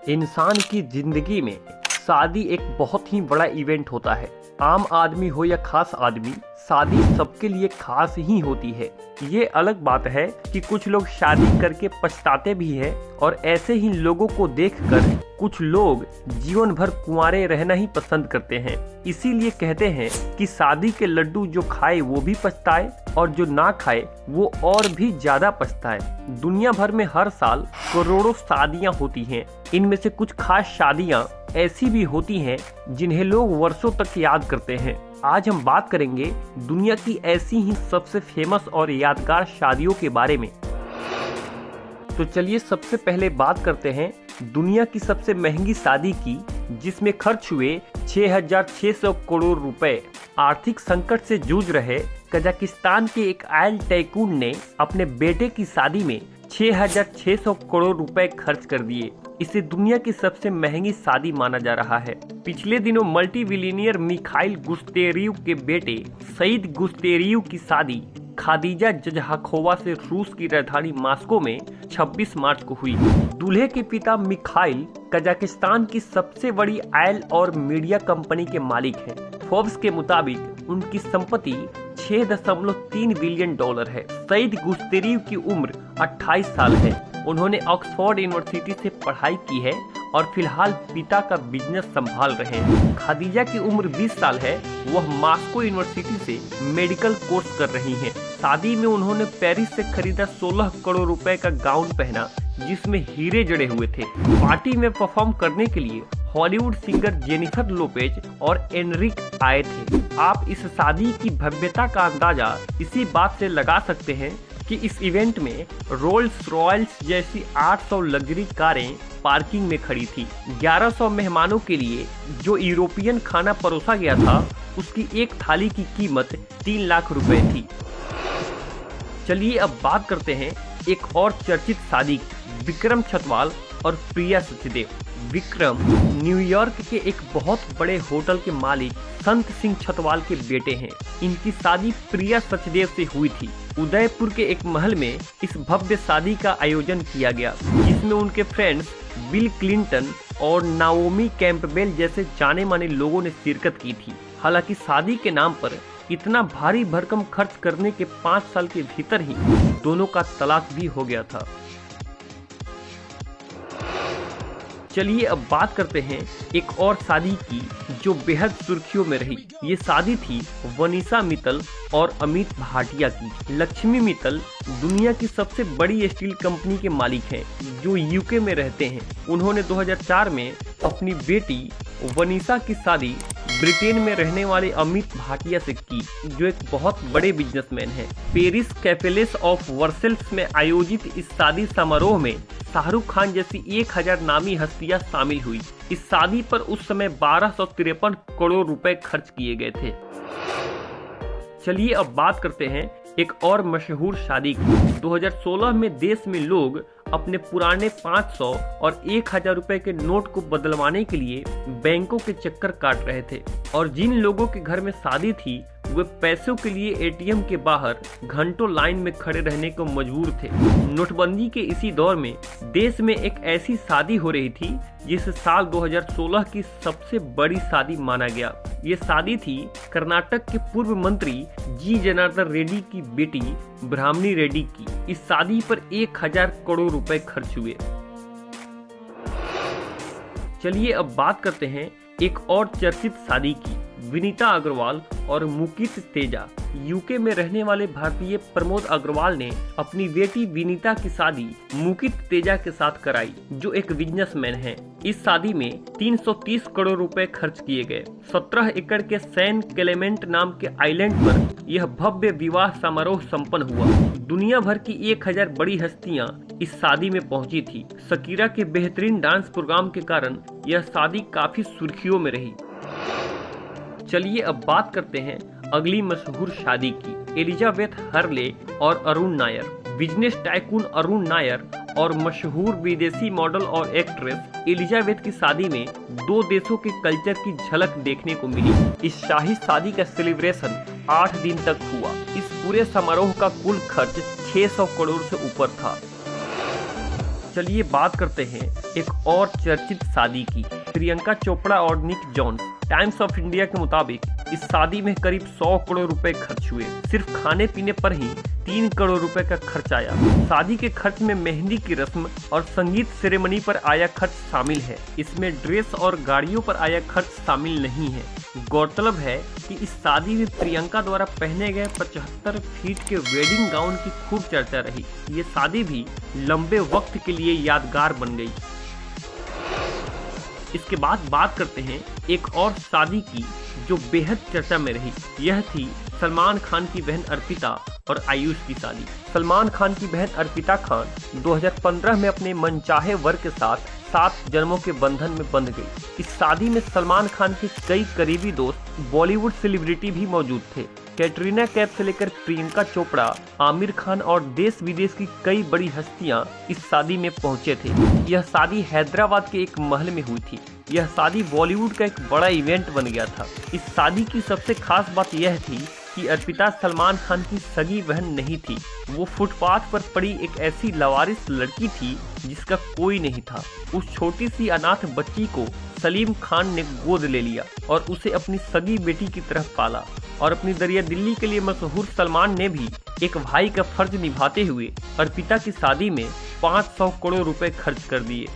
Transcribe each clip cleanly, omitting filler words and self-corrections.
इंसान की जिंदगी में शादी एक बहुत ही बड़ा इवेंट होता है। आम आदमी हो या खास आदमी, शादी सबके लिए खास ही होती है। ये अलग बात है कि कुछ लोग शादी करके पछताते भी हैं और ऐसे ही लोगों को देखकर कुछ लोग जीवन भर कुंवारे रहना ही पसंद करते हैं। इसीलिए कहते हैं कि शादी के लड्डू जो खाए वो भी पछताए और जो ना खाए वो और भी ज्यादा पछताए। दुनिया भर में हर साल करोड़ों शादियां होती हैं। इनमें से कुछ खास शादियां ऐसी भी होती हैं जिन्हें लोग वर्षों तक याद करते हैं। आज हम बात करेंगे दुनिया की ऐसी ही सबसे फेमस और यादगार शादियों के बारे में। तो चलिए सबसे पहले बात करते हैं दुनिया की सबसे महंगी शादी की, जिसमें खर्च हुए 6,600 करोड़ रुपए। आर्थिक संकट से जूझ रहे कजाकिस्तान के एक आयल टाइकून ने अपने बेटे की शादी में 6,600 करोड़ रुपए खर्च कर दिए। इसे दुनिया की सबसे महंगी शादी माना जा रहा है। पिछले दिनों मल्टी बिलियनियर मिखाइल गुस्तेरियव के बेटे सईद गुस्तेरियव की शादी खादीजा जजहाखोवा से रूस की राजधानी मॉस्को में 26 मार्च को हुई। दूल्हे के पिता मिखाइल कजाकिस्तान की सबसे बड़ी आयल और मीडिया कंपनी के मालिक हैं। फोर्ब्स के मुताबिक उनकी संपत्ति 6.3 बिलियन डॉलर है। सईद गुस्तेरियव की उम्र 28 साल है। उन्होंने ऑक्सफोर्ड यूनिवर्सिटी से पढ़ाई की है और फिलहाल पिता का बिजनेस संभाल रहे हैं। खादीजा की उम्र 20 साल है। वह मॉस्को यूनिवर्सिटी से मेडिकल कोर्स कर रही हैं। शादी में उन्होंने पेरिस से खरीदा 16 करोड़ रुपए का गाउन पहना, जिसमें हीरे जड़े हुए थे। पार्टी में परफॉर्म करने के लिए हॉलीवुड सिंगर जेनिफर लोपेज और एनरिक आए थे। आप इस शादी की भव्यता का अंदाजा इसी बात से लगा सकते हैं कि इस इवेंट में रोल्स रॉयल्स जैसी 800 लग्जरी कारें पार्किंग में खड़ी थी। 1100 मेहमानों के लिए जो यूरोपियन खाना परोसा गया था, उसकी एक थाली की कीमत 3 लाख रुपए थी। चलिए अब बात करते हैं एक और चर्चित शादी, विक्रम छतवाल और प्रिया सचदेव। विक्रम न्यूयॉर्क के एक बहुत बड़े होटल के मालिक संत सिंह छतवाल के बेटे हैं। इनकी शादी प्रिया सचदेव से हुई थी। उदयपुर के एक महल में इस भव्य शादी का आयोजन किया गया, जिसमें उनके फ्रेंड्स बिल क्लिंटन और नाओमी कैंपबेल जैसे जाने माने लोगों ने शिरकत की थी। हालांकि शादी के नाम पर इतना भारी भरकम खर्च करने के 5 साल के भीतर ही दोनों का तलाक भी हो गया था। चलिए अब बात करते हैं एक और शादी की जो बेहद सुर्खियों में रही। ये शादी थी वनीसा मित्तल और अमित भाटिया की। लक्ष्मी मित्तल दुनिया की सबसे बड़ी स्टील कंपनी के मालिक हैं, जो यूके में रहते हैं। उन्होंने 2004 में अपनी बेटी वनीसा की शादी ब्रिटेन में रहने वाले अमित भाटिया से की, जो एक बहुत बड़े बिजनेसमैन हैं। पेरिस कैफेलेस ऑफ वर्सेल्स में आयोजित इस शादी समारोह में शाहरुख खान जैसी 1000 नामी हस्तियां शामिल हुई। इस शादी पर उस समय 1253 करोड़ रुपए खर्च किए गए थे। चलिए अब बात करते हैं एक और मशहूर शादी की। 2016 में देश में लोग अपने पुराने 500 और 1000 रुपए के नोट को बदलवाने के लिए बैंकों के चक्कर काट रहे थे, और जिन लोगों के घर में शादी थी वे पैसों के लिए एटीएम के बाहर घंटों लाइन में खड़े रहने को मजबूर थे। नोटबंदी के इसी दौर में देश में एक ऐसी शादी हो रही थी जिसे साल 2016 की सबसे बड़ी शादी माना गया। ये शादी थी कर्नाटक के पूर्व मंत्री जी जनार्दन रेड्डी की बेटी ब्राह्मणी रेड्डी की। इस शादी पर 1000 करोड़ रुपए खर्च हुए। चलिए अब बात करते हैं एक और चर्चित शादी की, विनीता अग्रवाल और मुकित तेजा। यूके में रहने वाले भारतीय प्रमोद अग्रवाल ने अपनी बेटी विनीता की शादी मुकित तेजा के साथ कराई, जो एक बिजनेसमैन हैं। इस शादी में 330 करोड़ रुपए खर्च किए गए। 17 एकड़ के सैन क्लेमेंट नाम के आइलैंड पर यह भव्य विवाह समारोह संपन्न हुआ। दुनिया भर की 1000 बड़ी हस्तियां इस शादी में पहुंची थी। शकीरा के बेहतरीन डांस प्रोग्राम के कारण यह शादी काफी सुर्खियों में रही। चलिए अब बात करते हैं अगली मशहूर शादी की, एलिजाबेथ हर्ले और अरुण नायर। बिजनेस टाइकून अरुण नायर और मशहूर विदेशी मॉडल और एक्ट्रेस एलिजाबेथ की शादी में 2 देशों के कल्चर की झलक देखने को मिली। इस शाही शादी का सेलिब्रेशन 8 दिन तक हुआ। इस पूरे समारोह का कुल खर्च 600 करोड़ से ऊपर था। चलिए बात करते हैं एक और चर्चित शादी की, प्रियंका चोपड़ा और निक जोन्स। टाइम्स ऑफ इंडिया के मुताबिक इस शादी में करीब 100 करोड़ रुपए खर्च हुए। सिर्फ खाने पीने पर ही 3 करोड़ रुपए का खर्च आया। शादी के खर्च में मेहंदी की रस्म और संगीत सेरेमनी पर आया खर्च शामिल है। इसमें ड्रेस और गाड़ियों पर आया खर्च शामिल नहीं है। गौरतलब है कि इस शादी में प्रियंका द्वारा पहने गए 75 फीट के वेडिंग गाउन की खूब चर्चा रही। ये शादी भी लंबे वक्त के लिए यादगार बन गई। इसके बाद बात करते हैं एक और शादी की जो बेहद चर्चा में रही। यह थी सलमान खान की बहन अर्पिता और आयुष की शादी। सलमान खान की बहन अर्पिता खान 2015 में अपने मनचाहे वर के साथ 7 जन्मों के बंधन में बंध गई। इस शादी में सलमान खान के कई करीबी दोस्त बॉलीवुड सेलिब्रिटी भी मौजूद थे। कैटरीना कैफ से लेकर प्रियंका चोपड़ा, आमिर खान और देश विदेश की कई बड़ी हस्तियां इस शादी में पहुंचे थे। यह शादी हैदराबाद के एक महल में हुई थी। यह शादी बॉलीवुड का एक बड़ा इवेंट बन गया था। इस शादी की सबसे खास बात यह थी कि अर्पिता सलमान खान की सगी बहन नहीं थी। वो फुटपाथ पर पड़ी एक ऐसी लवारिस लड़की थी जिसका कोई नहीं था। उस छोटी सी अनाथ बच्ची को सलीम खान ने गोद ले लिया और उसे अपनी सगी बेटी की तरह पाला। और अपनी दरिया दिल्ली के लिए मशहूर सलमान ने भी एक भाई का फर्ज निभाते हुए अर्पिता की शादी में 500 करोड़ रुपए खर्च कर दिए।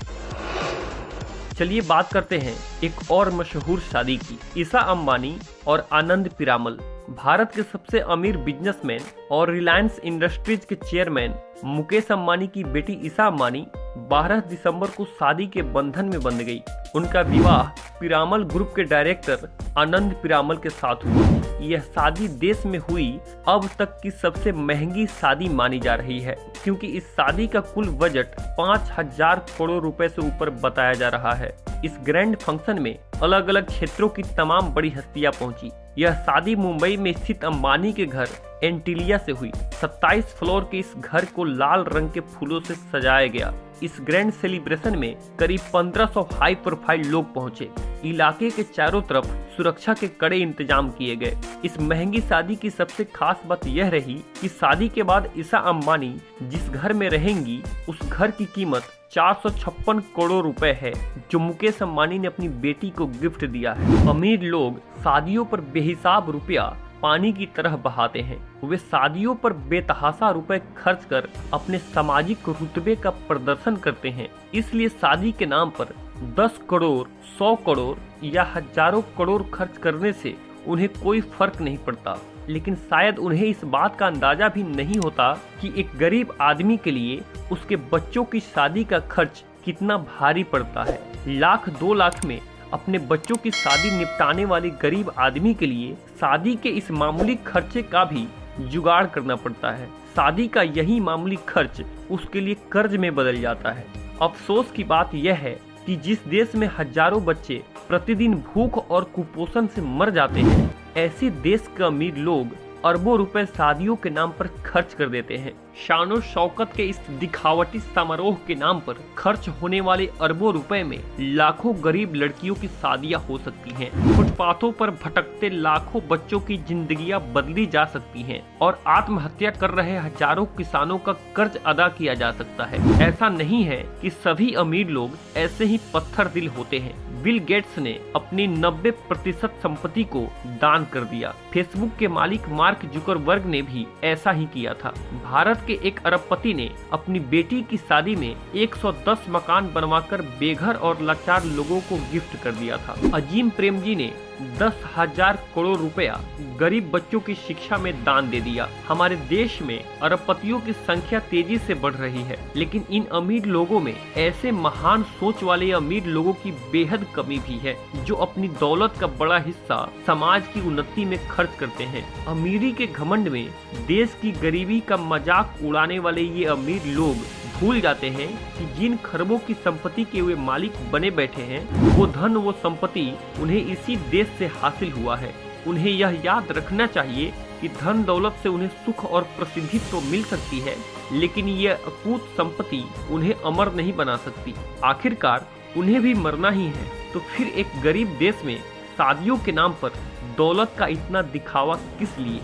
चलिए बात करते हैं एक और मशहूर शादी की, ईशा अंबानी और आनंद पीरामल। भारत के सबसे अमीर बिजनेसमैन और रिलायंस इंडस्ट्रीज के चेयरमैन मुकेश अंबानी की बेटी ईशा अंबानी 12 दिसंबर को शादी के बंधन में बंध गई। उनका विवाह पीरामल ग्रुप के डायरेक्टर आनंद पीरामल के साथ हुआ। यह शादी देश में हुई अब तक की सबसे महंगी शादी मानी जा रही है, क्योंकि इस शादी का कुल बजट 5000 करोड़ रुपए से ऊपर बताया जा रहा है। इस ग्रैंड फंक्शन में अलग अलग क्षेत्रों की तमाम बड़ी हस्तियां पहुंची। यह शादी मुंबई में स्थित अंबानी के घर एंटिलिया से हुई। 27 फ्लोर के इस घर को लाल रंग के फूलों से सजाया गया। इस ग्रैंड सेलिब्रेशन में करीब 1500 हाई प्रोफाइल लोग पहुंचे। इलाके के चारों तरफ सुरक्षा के कड़े इंतजाम किए गए। इस महंगी शादी की सबसे खास बात यह रही कि शादी के बाद ईशा अंबानी जिस घर में रहेंगी उस घर की कीमत 456 करोड़ रुपए है, जो मुकेश अंबानी ने अपनी बेटी को गिफ्ट दिया है। अमीर लोग शादियों पर बेहिसाब रुपया पानी की तरह बहाते हैं। वे शादियों पर बेतहाशा रुपए खर्च कर अपने सामाजिक रुतबे का प्रदर्शन करते हैं। इसलिए शादी के नाम पर 10 करोड़, 100 करोड़ या हजारों करोड़ खर्च करने से उन्हें कोई फर्क नहीं पड़ता। लेकिन शायद उन्हें इस बात का अंदाजा भी नहीं होता कि एक गरीब आदमी के लिए उसके बच्चों की शादी का खर्च कितना भारी पड़ता है। लाख 2 लाख में अपने बच्चों की शादी निपटाने वाले गरीब आदमी के लिए शादी के इस मामूली खर्चे का भी जुगाड़ करना पड़ता है। शादी का यही मामूली खर्च उसके लिए कर्ज में बदल जाता है। अफसोस की बात यह है कि जिस देश में हजारों बच्चे प्रतिदिन भूख और कुपोषण से मर जाते हैं, ऐसे देश के अमीर लोग अरबों रुपए शादियों के नाम पर खर्च कर देते हैं। शानो शौकत के इस दिखावटी समारोह के नाम पर खर्च होने वाले अरबों रुपए में लाखों गरीब लड़कियों की शादियां हो सकती हैं। फुटपाथों पर भटकते लाखों बच्चों की जिंदगियां बदली जा सकती हैं और आत्महत्या कर रहे हजारों किसानों का कर्ज अदा किया जा सकता है। ऐसा नहीं है कि सभी अमीर लोग ऐसे ही पत्थर दिल होते हैं। बिल गेट्स ने अपनी 90% संपत्ति को दान कर दिया। फेसबुक के मालिक मार्क जुकरबर्ग ने भी ऐसा ही किया था। भारत के एक अरबपति ने अपनी बेटी की शादी में 110 मकान बनवाकर बेघर और लाचार लोगों को गिफ्ट कर दिया था। अजीम प्रेमजी ने 10,000 करोड़ रुपया गरीब बच्चों की शिक्षा में दान दे दिया। हमारे देश में अरबपतियों की संख्या तेजी से बढ़ रही है, लेकिन इन अमीर लोगों में ऐसे महान सोच वाले अमीर लोगों की बेहद कमी भी है, जो अपनी दौलत का बड़ा हिस्सा समाज की उन्नति में खर्च करते हैं। अमीरी के घमंड में देश की गरीबी का मजाक उड़ाने वाले ये अमीर लोग भूल जाते हैं कि जिन खरबों की संपत्ति के वे मालिक बने बैठे हैं, वो धन, वो संपत्ति उन्हें इसी देश से हासिल हुआ है। उन्हें यह याद रखना चाहिए कि धन दौलत से उन्हें सुख और प्रसिद्धि तो मिल सकती है, लेकिन यह अकूत संपत्ति उन्हें अमर नहीं बना सकती। आखिरकार उन्हें भी मरना ही है, तो फिर एक गरीब देश में शादियों के नाम पर दौलत का इतना दिखावा किस लिए?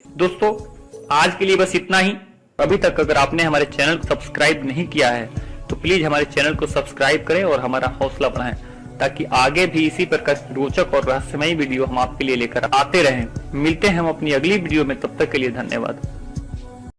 दोस्तों, आज के लिए बस इतना ही। अभी तक अगर आपने हमारे चैनल को सब्सक्राइब नहीं किया है तो प्लीज हमारे चैनल को सब्सक्राइब करें और हमारा हौसला बढ़ाएं, ताकि आगे भी इसी प्रकार की रोचक और रहस्यमयी वीडियो हम आपके लिए लेकर आते रहें। मिलते हैं हम अपनी अगली वीडियो में, तब तक के लिए धन्यवाद।